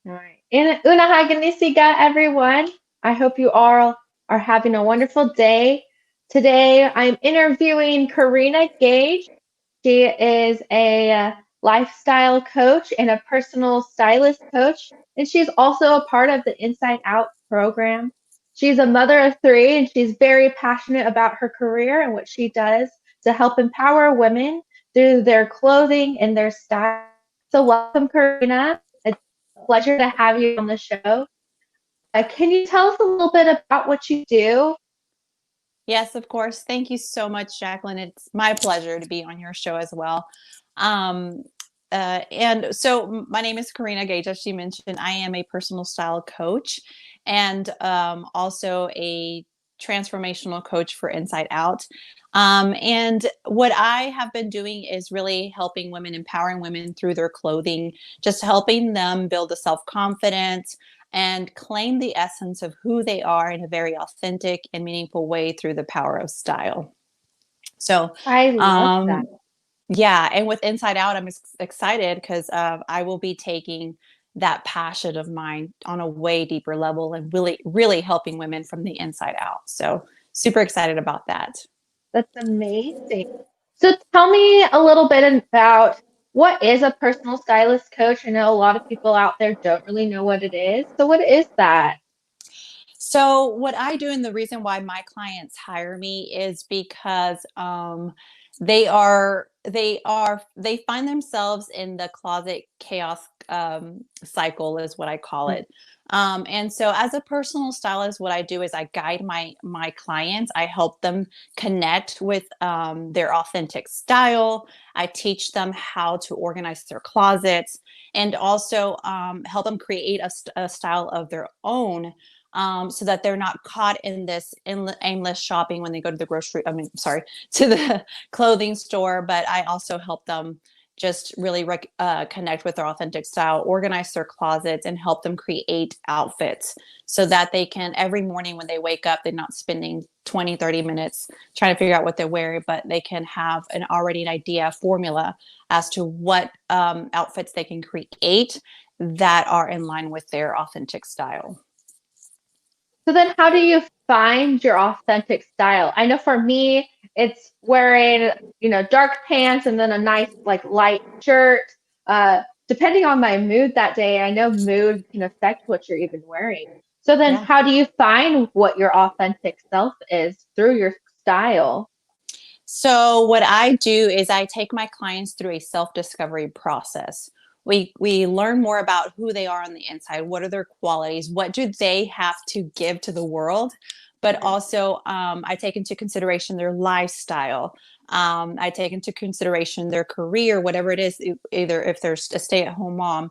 All right. Una haganisiga, everyone. I hope you all are having a wonderful day. Today, I'm interviewing Karina Gage. She is a lifestyle coach and a personal stylist coach, and she's also a part of the Inside Out program. She's a mother of three, and she's very passionate about her career and what she does to help empower women through their clothing and their style. So, welcome, Karina. It's a pleasure to have you on the show. Can you tell us a little bit about what you do? Yes, of course. Thank you so much, Jacqueline. It's my pleasure to be on your show as well. Um, and so my name is Karina Gage, as she mentioned. I am a personal style coach and also a transformational coach for Inside Out. And what I have been doing is really helping women, empowering women through their clothing, just helping them build a self confidence and claim the essence of who they are in a very authentic and meaningful way through the power of style. So, I love that. um, yeah, and with Inside Out, I'm excited because I will be taking that passion of mine on a way deeper level and really, really helping women from the inside out. So, super excited about that. That's amazing. So tell me a little bit about what is a personal stylist coach? I know a lot of people out there don't really know what it is. So what is that? So what I do and the reason why my clients hire me is because they find themselves in the closet chaos cycle is what I call it. And so as a personal stylist, what I do is I guide my clients. I help them connect with their authentic style. I teach them how to organize their closets and also help them create a style of their own so that they're not caught in this aimless shopping when they go to the to the clothing store. But I also help them just really connect with their authentic style, organize their closets, and help them create outfits so that they can, every morning when they wake up, they're not spending 20, 30 minutes trying to figure out what they're wearing, but they can have an idea, formula as to what outfits they can create that are in line with their authentic style. So then how do you find your authentic style? I know for me, it's wearing, dark pants and then a nice like light shirt. Depending on my mood that day, I know mood can affect what you're even wearing. So then Yeah. how do you find what your authentic self is through your style? So what I do is I take my clients through a self-discovery process. We learn more about who they are on the inside, what are their qualities, what do they have to give to the world, but also I take into consideration their lifestyle. I take into consideration their career, whatever it is, either if there's a stay-at-home mom.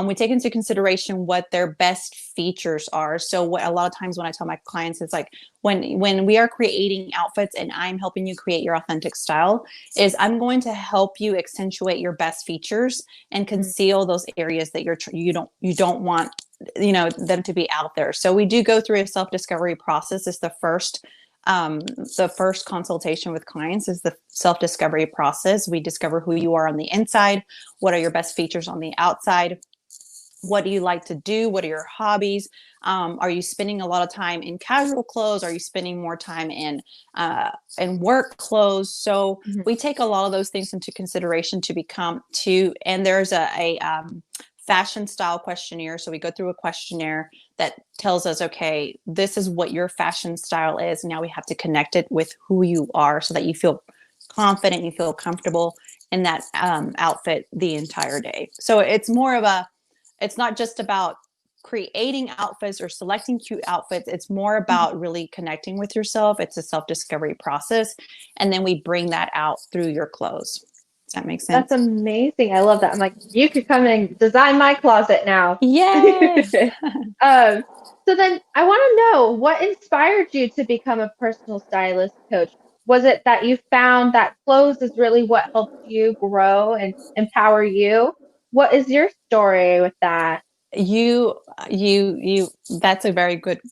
We take into consideration what their best features are. So what a lot of times when I tell my clients, it's like when we are creating outfits and I'm helping you create your authentic style, is I'm going to help you accentuate your best features and conceal those areas that you don't want them to be out there. So we do go through a self-discovery process. It's the first consultation with clients is the self-discovery process. We discover who you are on the inside, what are your best features on the outside, what do you like to do, what are your hobbies, are you spending a lot of time in casual clothes, are you spending more time in work clothes? So Mhm. we take a lot of those things into consideration and there's a fashion style questionnaire. So we go through a questionnaire that tells us, okay, this is what your fashion style is. Now we have to connect it with who you are so that you feel confident, you feel comfortable in that outfit the entire day. So it's not just about creating outfits or selecting cute outfits. It's more about really connecting with yourself. It's a self-discovery process. And then we bring that out through your clothes. Does that make That's sense? amazing. I love that. I'm like, you could come and design my closet now. Yes. Um, so then I want to know what inspired you to become a personal stylist coach? Was it that you found that clothes is really what helped you grow and empower you? What is your story with that? You, you, that's a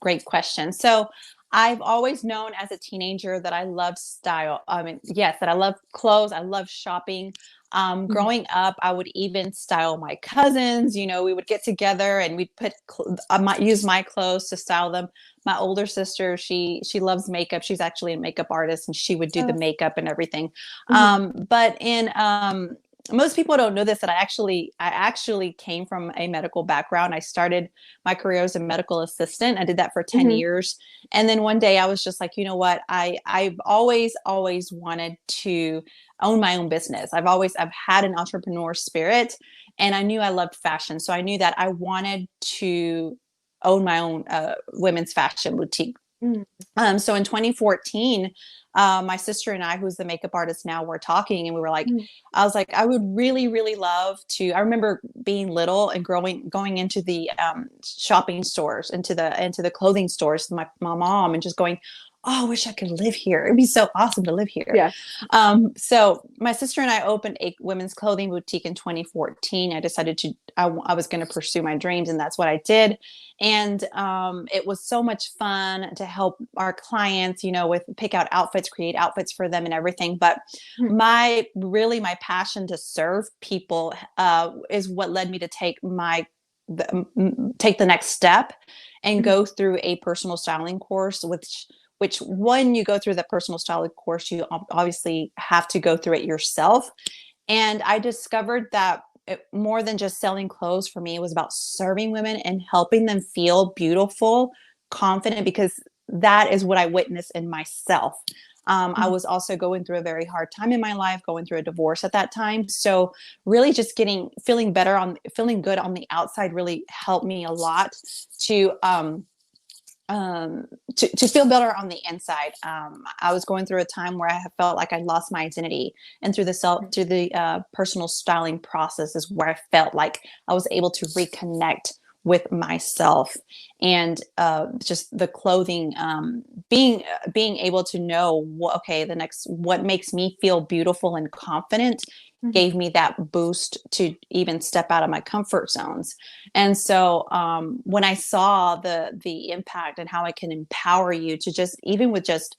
great question. So I've always known as a teenager that I loved style. I mean, yes, that I love clothes. I love shopping. Mhm. Growing up, I would even style my cousins. We would get together and we'd I might use my clothes to style them. My older sister, she loves makeup. She's actually a makeup artist, and she would do the Oh. makeup and everything. Mhm. But in most people don't know this, that I actually came from a medical background. I started my career as a medical assistant. I did that for 10 Mhm. years. And then one day I was just like, you know what? I've always wanted to own my own business. I've had an entrepreneur spirit, and I knew I loved fashion. So I knew that I wanted to own my own women's fashion boutique. Mm. So in 2014, my sister and I, who's the makeup artist now, were talking, and Mhm. I was like, I would really, really love to. I remember being little and going into the shopping stores, into the clothing stores, with my mom, and just going, oh, I wish I could live here. It'd be so awesome to live here. Yeah. So my sister and I opened a women's clothing boutique in 2014. I decided I was going to pursue my dreams, and that's what I did. And it was so much fun to help our clients, with pick out outfits, create outfits for them and everything. But Mhm. my passion to serve people is what led me to take the next step and Mhm. go through a personal styling course, which when you go through the personal styling course, you obviously have to go through it yourself. And I discovered that more than just selling clothes, for me, it was about serving women and helping them feel beautiful, confident, because that is what I witnessed in myself. I Mhm. was also going through a very hard time in my life, going through a divorce at that time. So really just feeling good on the outside really helped me a lot to um to feel better on the inside. I was going through a time where I have felt like I lost my identity, and through the personal styling process is where I felt like I was able to reconnect with myself. And just the clothing, being able to know what makes me feel beautiful and confident, Mhm. gave me that boost to even step out of my comfort zones. And so when I saw the impact and how it can empower you to just, even with just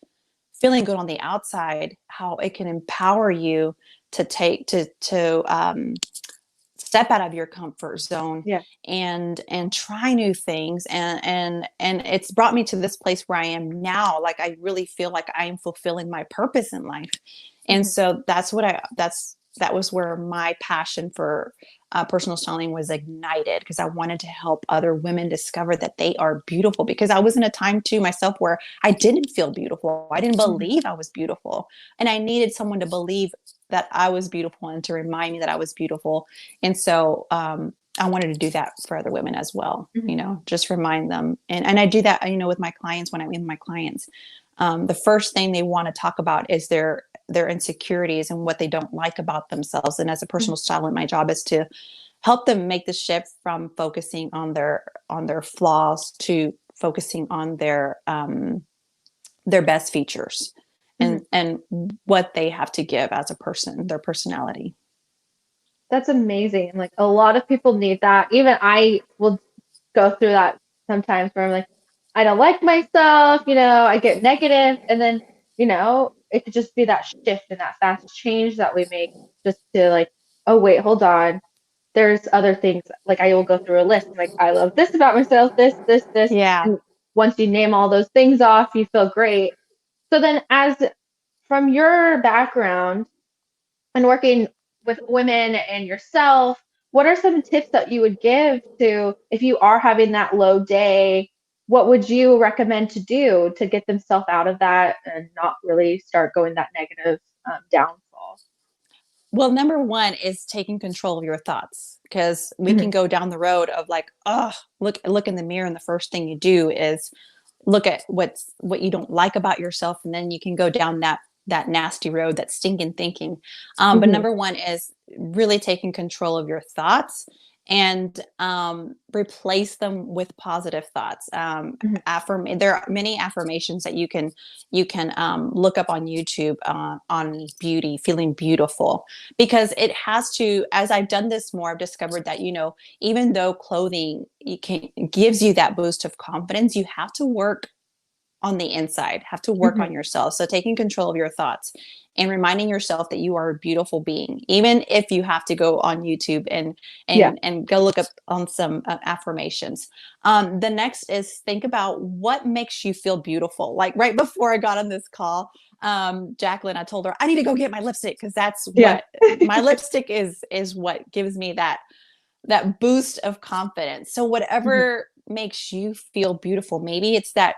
feeling good on the outside, how it can empower you to step out of your comfort zone Yeah. and try new things, and it's brought me to this place where I am now. Like, I really feel like I am fulfilling my purpose in life. And Mhm. so that was where my passion for personal styling was ignited, because I wanted to help other women discover that they are beautiful, because I was in a time too myself where I didn't feel beautiful. I didn't Mhm. believe I was beautiful, and I needed someone to believe that I was beautiful and to remind me that I was beautiful. And so I wanted to do that for other women as well, Mhm. just remind them. And I do that, with my clients. When I meet my clients, the first thing they want to talk about is their insecurities and what they don't like about themselves. And as a Mhm. personal stylist, my job is to help them make the shift from focusing on their flaws to focusing on their best features, Mhm. and what they have to give as a person, their personality. That's amazing. Like a lot of people need that. Even I will go through that sometimes where I'm like, I don't like myself, I get negative, and then, it could just be that shift and that fast change that we make just to like, oh wait, hold on. There's other things. Like I will go through a list. I'm like, I love this about myself, this. Yeah. And once you name all those things off, you feel great. So then as from your background, and working with women and yourself, what are some tips that you would give to if you are having that low day? What would you recommend to do to get themselves out of that and not really start going that negative downfall? Well, number one is taking control of your thoughts, because we can Mhm. go down the road of like, oh, look in the mirror, and the first thing you do is look at what you don't like about yourself, and then you can go down that nasty road, that stinking thinking. But Mhm. number one is really taking control of your thoughts, and replace them with positive thoughts. Mhm. There are many affirmations that you can look up on YouTube, on beauty, feeling beautiful, because it has to. As I've done this more, I've discovered that, even though clothing gives you that boost of confidence, you have to work on the inside, have to work Mhm. on yourself. So taking control of your thoughts and reminding yourself that you are a beautiful being, even if you have to go on YouTube and Yeah. go look up on some affirmations. The next is think about what makes you feel beautiful. Like right before I got on this call, Jacqueline, I told her I need to go get my lipstick because that's Yeah. what my lipstick is what gives me that boost of confidence. So Mhm. whatever makes you feel beautiful, maybe it's that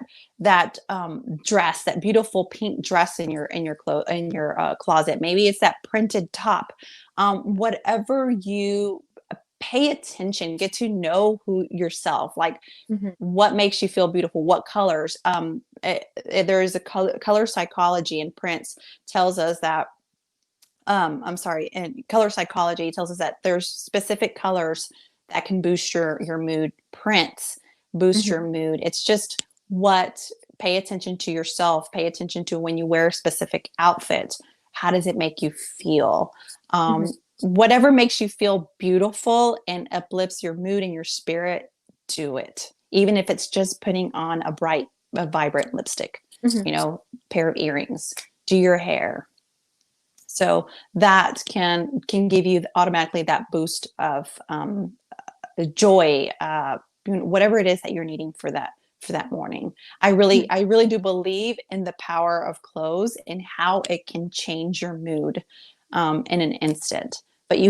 dress, that beautiful pink dress in your closet. Maybe it's that printed top. Whatever you pay attention, get to know who yourself, like Mhm. what makes you feel beautiful, what colors. There is a color psychology, and Prince tells us that I'm sorry, and color psychology tells us that there's specific colors that can boost your mood. Prints boost your Mhm. mood. It's just what pay attention to yourself. Pay attention to when you wear a specific outfit. How does it make you feel? Mhm. Whatever makes you feel beautiful and uplifts your mood and your spirit, do it. Even if it's just putting on a vibrant lipstick, Mhm. pair of earrings, do your hair, so that can give you automatically that boost of joy, whatever it is that you're needing for that morning. Mhm. I really do believe in the power of clothes and how it can change your mood in an instant. But Mhm.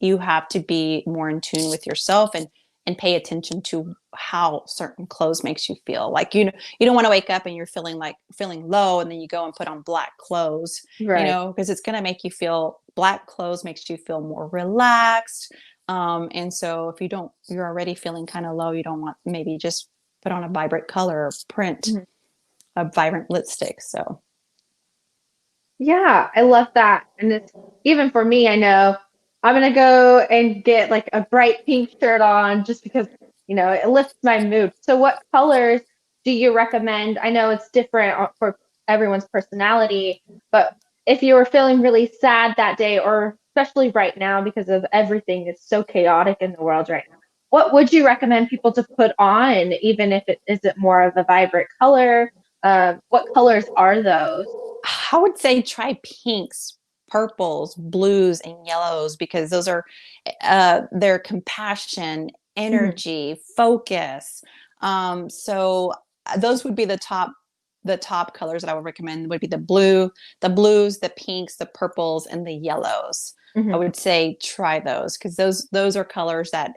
you have to be more in tune with yourself and pay attention to how certain clothes makes you feel. Like you don't want to wake up and you're feeling low and then you go and put on black clothes, Right. because it's going to make you feel black clothes makes you feel more relaxed. And so if you're already feeling kind of low, you don't want maybe just put on a vibrant color or print Mhm. a vibrant lipstick. So Yeah, I love that. And it's even for me, I know I'm gonna go and get like a bright pink shirt on just because, it lifts my mood. So what colors do you recommend? I know it's different for everyone's personality, but if you were feeling really sad that day, or especially right now because of everything is so chaotic in the world right now, what would you recommend people to put on, even if it isn't more of a vibrant color? What colors are those? I would say try pinks, purples, blues, and yellows because those are their compassion, Mhm. energy, focus. So those would be the top colors that I would recommend would be the blues, the pinks, the purples, and the yellows. I Mhm. would say try those because those are colors that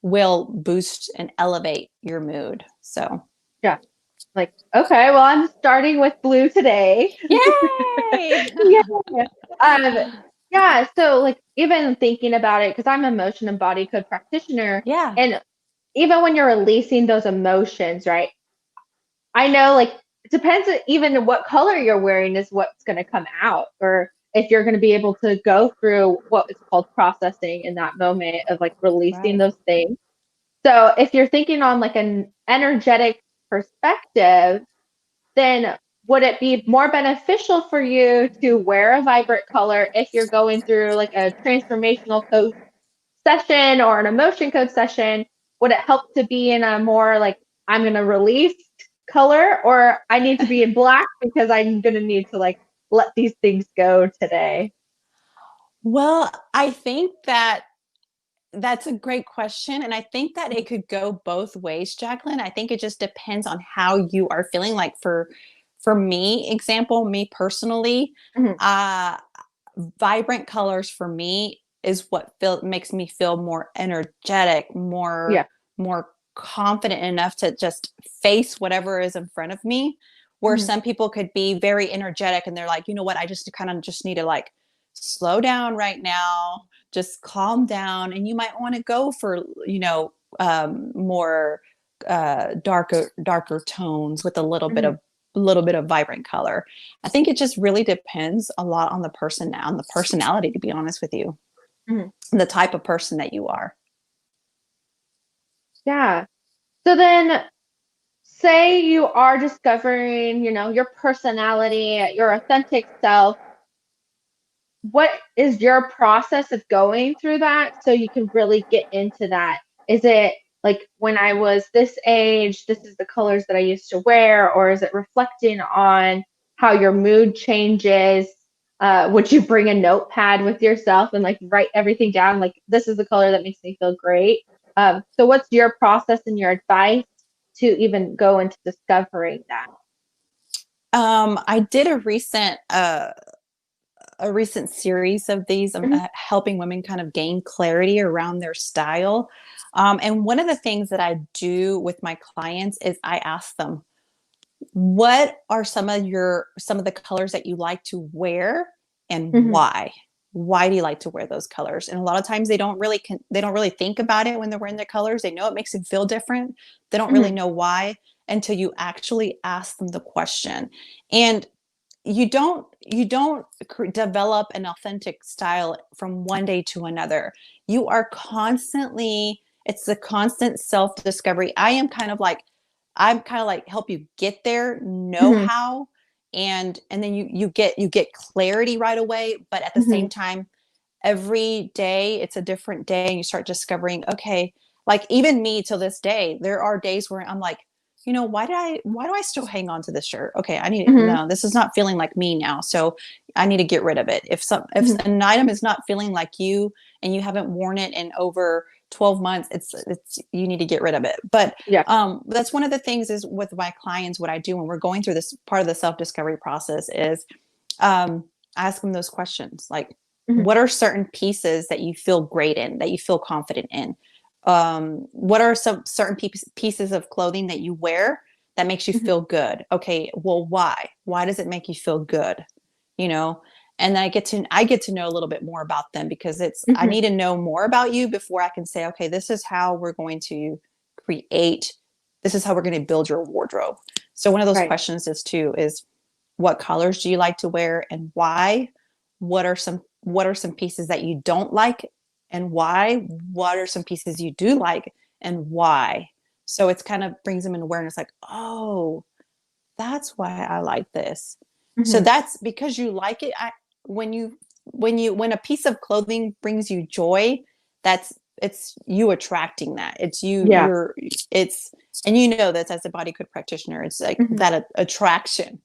will boost and elevate your mood. So Yeah. Like, okay, well, I'm starting with blue today. yay! Yeah. Um, yeah, so like even thinking about it, because I'm an emotion and body code practitioner, Yeah. and even when you're releasing those emotions, right? I know like it depends even what color you're wearing is what's gonna come out, or if you're gonna be able to go through what is called processing in that moment of like releasing Right. those things. So if you're thinking on like an energetic perspective, then would it be more beneficial for you to wear a vibrant color if you're going through like a transformational code session or an emotion code session? Would it help to be in a more like I'm going to release color, or I need to be in black because I'm going to need to like let these things go today? Well, I think that's a great question. And I think that it could go both ways, Jacqueline. I think it just depends on how you are feeling. Like for me, example, me personally, Mhm. uh vibrant colors for me is what makes me feel more energetic, Yeah. more confident enough to just face whatever is in front of me. Where Mhm. some people could be very energetic and they're like, you know what, I just kind of just need to like slow down right now, just calm down, and you might want to go for more darker tones with Mhm. a little bit of vibrant color. I think it just really depends a lot on the person, on the personality, to be honest with you, Mhm. and the type of person that you are. Yeah. So then say you are discovering, your personality, your authentic self. What is your process of going through that so you can really get into that? Is it like when I was this age, this is the colors that I used to wear, or is it reflecting on how your mood changes? Would you bring a notepad with yourself and like write everything down? Like, this is the color that makes me feel great. So what's your process and your advice to even go into discovering that? I did a recent series of these, Mhm, helping women kind of gain clarity around their style. And one of the things that I do with my clients is I ask them, what are some of the colors that you like to wear, and mhm, why do you like to wear those colors? And a lot of times they don't really think about it when they're wearing their colors. They know it makes them feel different. They don't really mhm, know why until you actually ask them the question. And you don't develop an authentic style from one day to another. You are constantly, it's the constant self discovery. I'm kind of like help you get there, know mhm, how, and then you get clarity right away, but at the same mhm, time, every day it's a different day, and you start discovering, okay, like even me till this day, there are days where I'm like, why do I still hang on to this shirt? Okay, mhm, no, this is not feeling like me now, so I need to get rid of it. If mhm. an item is not feeling like you, and you haven't worn it in over 12 months, it's you need to get rid of it. But Yeah. that's one of the things is with my clients, what I do when we're going through this part of the self discovery process is ask them those questions, like, Mhm, what are certain pieces that you feel great in, that you feel confident in? What are some certain pieces of clothing that you wear that makes you mhm, feel good? Okay, well, why does it make you feel good? you know and then I get to know a little bit more about them, because I mhm. need to know more about you before I can say, okay, this is how we're going to create, this is how we're going to build your wardrobe. So one of those Right. questions is what colors do you like to wear, and why? What are some pieces that you don't like, and why? What are some pieces you do like, and why? So it's kind of brings them in awareness, like, oh, that's why I like this. So Mhm. that's because you like it. When you when a piece of clothing brings you joy, it's you attracting that. It's Yeah. it's and that as a body code practitioner, it's like Mhm, that attraction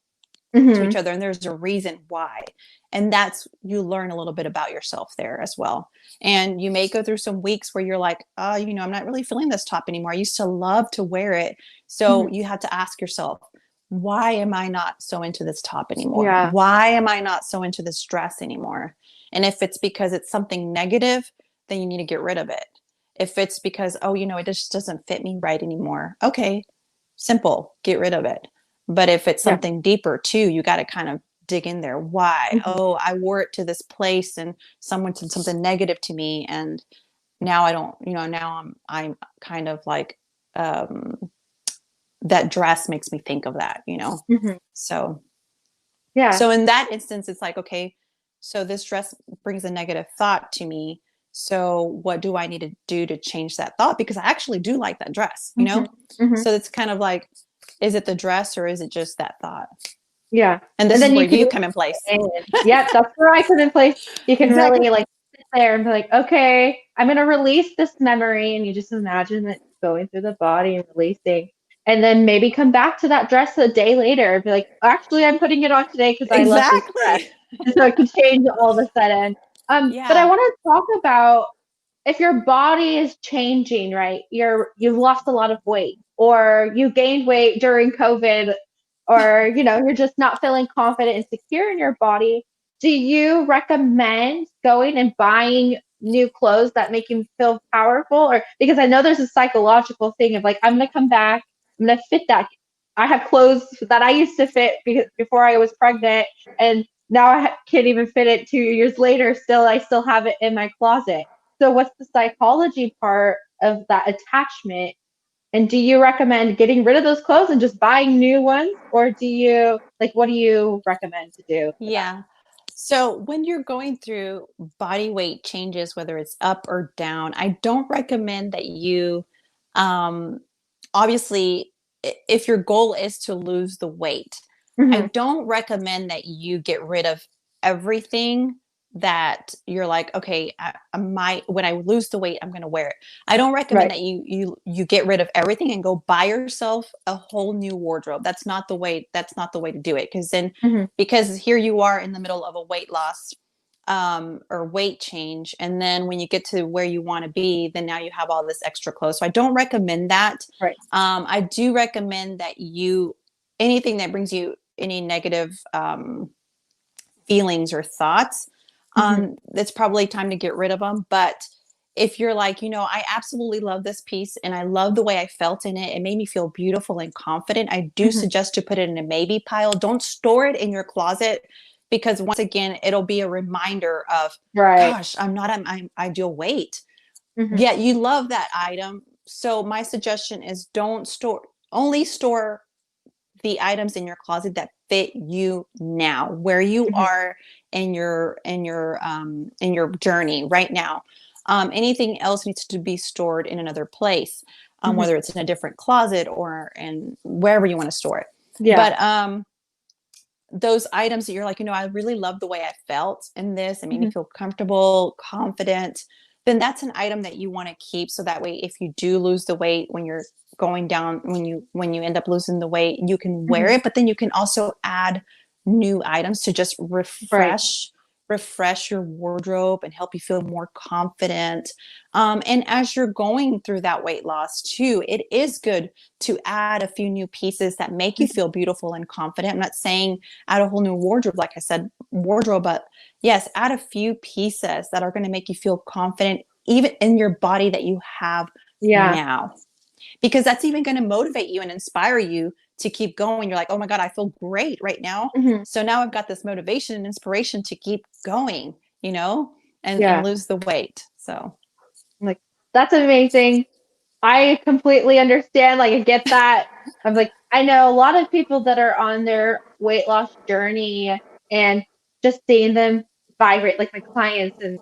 to each mhm. other, and there's a reason why. And that's, you learn a little bit about yourself there as well. And you may go through some weeks where you're like, oh, I'm not really feeling this top anymore. I used to love to wear it. So Mhm. you have to ask yourself, why am I not so into this top anymore? Yeah. Why am I not so into this dress anymore? And if it's because it's something negative, then you need to get rid of it. If it's because, oh, it just doesn't fit me right anymore, okay, simple, get rid of it. But if it's Yeah. something deeper too, you got to kind of dig in there. Why? Mhm. Oh, I wore it to this place and someone said something negative to me, and now I don't, now I'm kind of like, um that dress makes me think of that. Mhm. So Yeah. so in that instance, it's like, okay, so this dress brings a negative thought to me. So what do I need to do to change that thought? Because I actually do like that dress. Mhm. Mhm. So it's kind of like, is it the dress or is it just that thought? Yeah. And And this is then where you can you really come in place. stay in. Yep, that's where I come in place. You can Exactly. really like sit there and be like, okay, I'm gonna release this memory, and you just imagine it going through the body and releasing. And then maybe come back to that dress a day later and be like, actually, I'm putting it on today because I love this dress. Exactly. And so it can change all of a sudden. But I Yeah. want to talk about if your body is changing, right? You've lost a lot of weight, or you gained weight during COVID, or you're just not feeling confident and secure in your body. Do you recommend going and buying new clothes that make you feel powerful? Or because I know there's a psychological thing of like, I'm gonna come back, I'm gonna fit that. I have clothes that I used to fit because before I was pregnant, and now can't even fit it 2 years later. I still have it in my closet. So what's the psychology part of that attachment? And do you recommend getting rid of those clothes and just buying new ones? Or what do you recommend to do for that? Yeah. So when you're going through body weight changes, whether it's up or down, I don't recommend that you, um, obviously, if your goal is to lose the weight, I Mm-hmm. don't recommend that you get rid of everything that you're like, okay, I might, when I lose the weight, I'm going to wear it. I don't recommend Right. that you get rid of everything and go buy yourself a whole new wardrobe. That's not the way. That's not the way to do it. Because then, Hmm. because here you are in the middle of a weight loss or weight change, and then when you get to where you want to be, then now you have all this extra clothes. So I don't recommend that. Right. I do recommend that you, anything that brings you any negative feelings or thoughts, Hmm. it's probably time to get rid of them. But if you're like, I absolutely love this piece and I love the way I felt in it, it made me feel beautiful and confident, I do Hmm. suggest to put it in a maybe pile. Don't store it in your closet, because once again, it'll be a reminder of, Right. gosh, I'm not at my ideal weight. Hmm. Yet you love that item. So my suggestion is don't store, only store the items in your closet that fit you now, where you Hmm. are in your journey right now. Anything else needs to be stored in another place, Hmm. whether it's in a different closet or in wherever you want to store it. Yeah. But those items that you're like, I really love the way I felt in this, it made me Hmm. feel comfortable, confident, then that's an item that you want to keep. So that way, if you do lose the weight, when you're going down, when you end up losing the weight, you can wear Hmm. it, but then you can also add new items to just Right. refresh your wardrobe and help you feel more confident. And as you're going through that weight loss too, it is good to add a few new pieces that make you Hmm. feel beautiful and confident. I'm not saying add a whole new wardrobe, like I said, wardrobe, but yes, add a few pieces that are going to make you feel confident, even in your body that you have Yeah. now, because that's even going to motivate you and inspire you to keep going. You're like, oh my God, I feel great right now. Hmm. So now I've got this motivation and inspiration to keep going, and Yeah. lose the weight. So, Like, that's amazing. I completely understand. Like, I get that. I'm like, I know a lot of people that are on their weight loss journey, and just seeing them vibrate, like my clients, and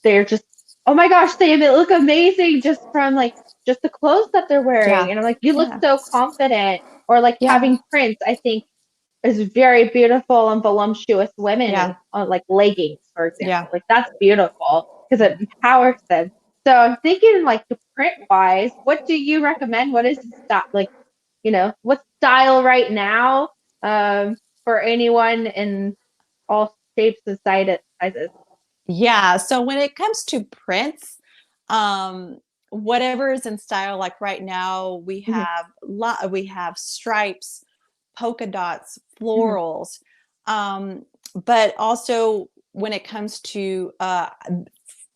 they're just, oh my gosh, they look amazing just from like just the clothes that they're wearing. yeah, And I'm like, you look yeah, so confident. Or like yeah, having prints, I think is very beautiful and voluptuous women yeah, on like leggings, for yeah. example. Like that's beautiful because it empowers them. So I'm thinking like the print wise, what do you recommend? What is the style like, what style right now for anyone in all shapes and sizes? Yeah. So when it comes to prints, whatever is in style, like right now, Hmm. we have stripes, polka dots, Hmm. florals, but also when it comes to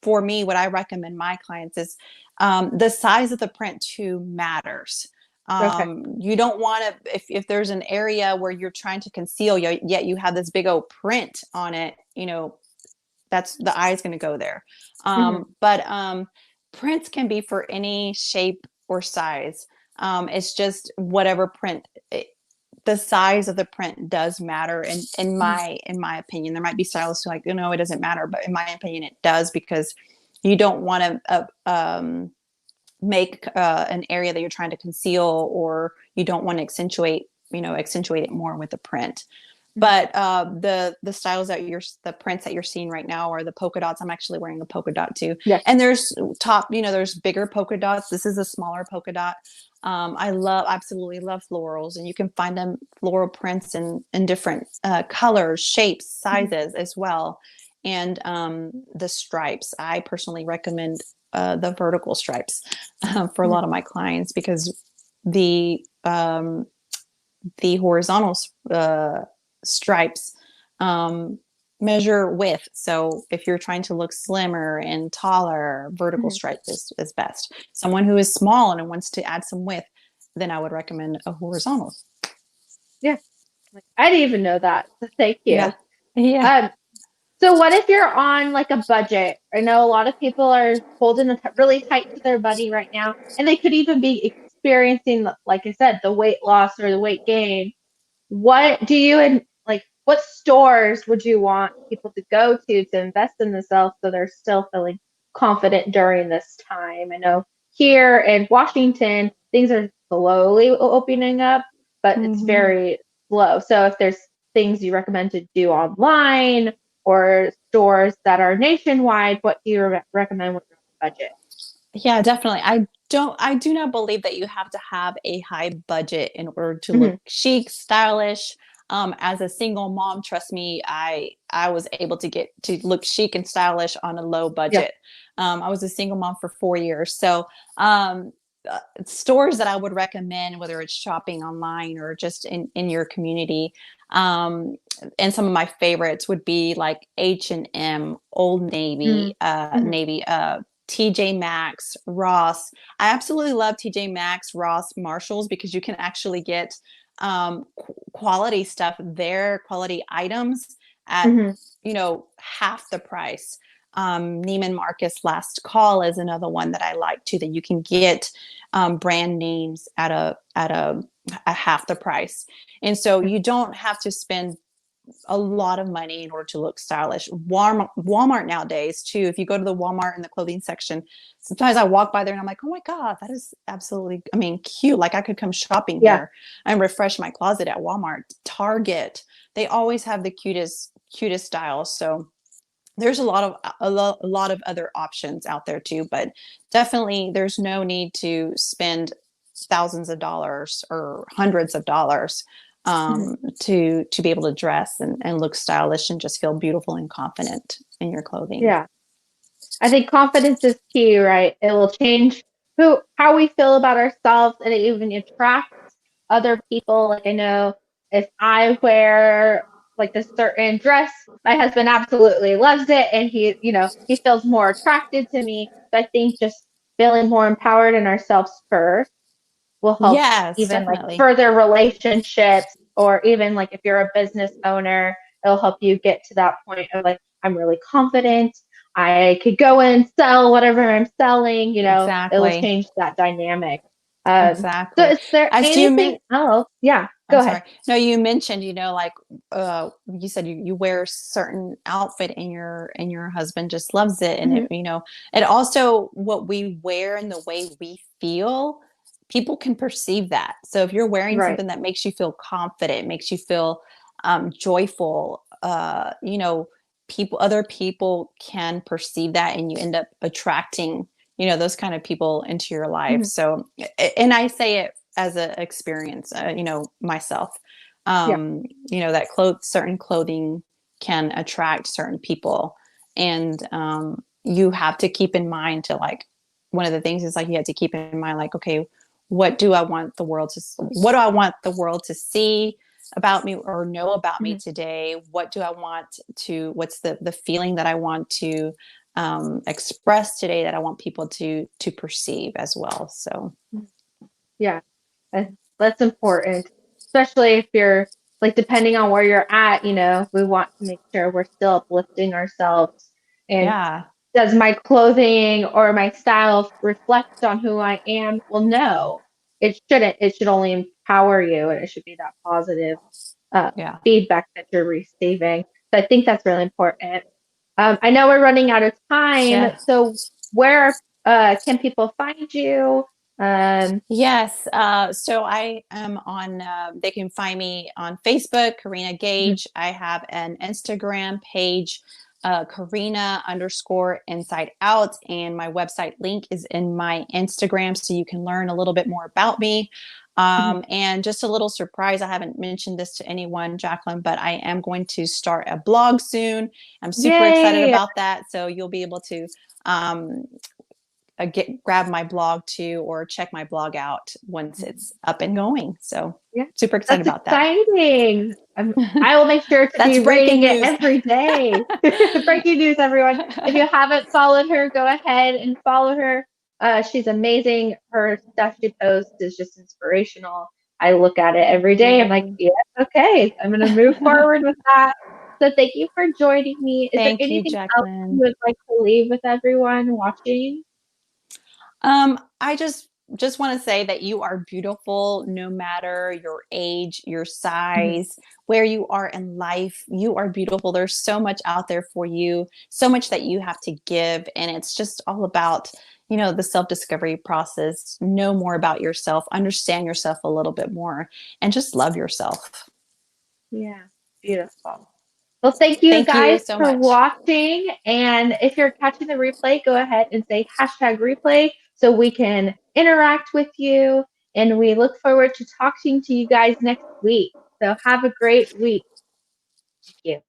for me, what I recommend my clients is the size of the print too matters. Okay. You don't want to, if there's an area where you're trying to conceal, yet you have this big old print on it, that's the eye is going to go there. Hmm. But prints can be for any shape or size. It's just whatever print. The size of the print does matter, Hmm. in my opinion. There might be stylists who are like, it doesn't matter, but in my opinion, it does, because you don't want to make an area that you're trying to conceal, or you don't want to accentuate it more with the print. Hmm. But the styles the prints that you're seeing right now are the polka dots. I'm actually wearing a polka dot too. Yeah. And there's bigger polka dots. This is a smaller polka dot. Absolutely love florals, and you can find them floral prints in different colors, shapes, Hmm. sizes as well. And the stripes, I personally recommend the vertical stripes for a Hmm. lot of my clients, because the um, the horizontal stripes measure width. So if you're trying to look slimmer and taller, vertical Hmm. stripe is best. Someone who is small and wants to add some width, then I would recommend a horizontal. Yeah. Like, I didn't even know that. So thank you. Yeah. Yeah. Um, so what if you're on like a budget? I know a lot of people are holding really tight to their money right now, and they could even be experiencing, like I said, the weight loss or the weight gain. What do you and like what stores would you want people to go to invest in themselves so they're still feeling confident during this time? I know here in Washington, things are slowly opening up, but it's Mm-hmm. very slow. So if there's things you recommend to do online or stores that are nationwide, what do you recommend with your budget? Yeah, definitely. I do not believe that you have to have a high budget in order to look Hmm. chic, stylish. As a single mom, trust me, I was able to get to look chic and stylish on a low Yeah. budget. I was a single mom for 4 years. So, stores that I would recommend, whether it's shopping online or just in your community, um, and some of my favorites would be like H&M, Old Navy, Mm-hmm. TJ Maxx, Ross. I absolutely love TJ Maxx, Ross, Marshalls because you can actually get quality stuff there, quality items at Hmm. half the price. Neiman Marcus Last Call is another one that I like too, that you can get brand names at half the price, and so you don't have to spend a lot of money in order to look stylish. Walmart nowadays too. If you go to the Walmart in the clothing section, sometimes I walk by there and I'm like, oh my god, that is absolutely, I mean, cute. Like I could come shopping Yeah. here and refresh my closet at Walmart. Target, they always have the cutest styles. So there's a lot of other options out there too, but definitely there's no need to spend thousands of dollars or hundreds of dollars Hmm. to be able to dress and look stylish and just feel beautiful and confident in your clothing. Yeah. I think confidence is key, right? It will change how we feel about ourselves, and it even attracts other people. Like I know if I wear like this certain dress, my husband absolutely loves it, and he feels more attracted to me. So I think just feeling more empowered in ourselves first will help Yes, even like definitely. further relationships, or even like if you're a business owner, it'll help you get to that point of like, I'm really confident. I could go and sell whatever I'm selling, it will Exactly. change that dynamic. So Exactly. is there As you anything meant, else? Yeah, I'm go ahead. sorry. No, you mentioned, like you said you wear a certain outfit and your husband just loves it. And Hmm. it also what we wear and the way we feel, people can perceive that. So if you're wearing Right. something that makes you feel confident, makes you feel joyful, other people can perceive that and you end up attracting, those kind of people into your life. Hmm. So, and I say it as an experience, myself, Yeah. that certain clothing can attract certain people. And you have to keep in mind to like, one of the things is like, you have to keep in mind, like, okay, what do I want the world to see about me or know about me Hmm. today? What's the feeling that I want to express today that I want people to perceive as well. So Yeah. That's important, especially if you're like, depending on where you're at, we want to make sure we're still uplifting ourselves. And yeah. does my clothing or my style reflect on who I am? Well, no, it shouldn't. It should only empower you, and it should be that positive uh, Yeah. feedback that you're receiving. So I think that's really important. I know we're running out of time, Yeah. so where can people find you? Um, Yes. So I am on, they can find me on Facebook, Karina mhm. Gage. I have an Instagram page, Karina underscore inside out. And my website link is in my Instagram. So you can learn a little bit more about me. Mhm. And just a little surprise, I haven't mentioned this to anyone, Jacqueline, but I am going to start a blog soon. I'm super excited Yay! about that. So you'll be able to um, grab my blog too or check my blog out once it's up and going. So Yeah, super excited that's about that. exciting. I will make sure to That's be breaking reading it news. every day. Breaking news, everyone. If you haven't followed her, go ahead and follow her. She's amazing. Her stuff she posts is just inspirational. I look at it Thank every day. I'm like, you. yeah, okay, I'm going to move forward with that. So thank you for joining me. Is there Thank you, anything else you Jacqueline. would like to leave with everyone watching? I just want to say that you are beautiful no matter your age, your Mhm. size, where you are in life. You are beautiful. There's so much out there for you, so much that you have to give. And it's just all about, the self-discovery process. Know more about yourself, understand yourself a little bit more, and just love yourself. Yeah, beautiful. Well, thank you Thank you guys so for much. watching. And if you're catching the replay, go ahead and say hashtag replay so we can interact with you. And we look forward to talking to you guys next week. So have a great week. Thank you.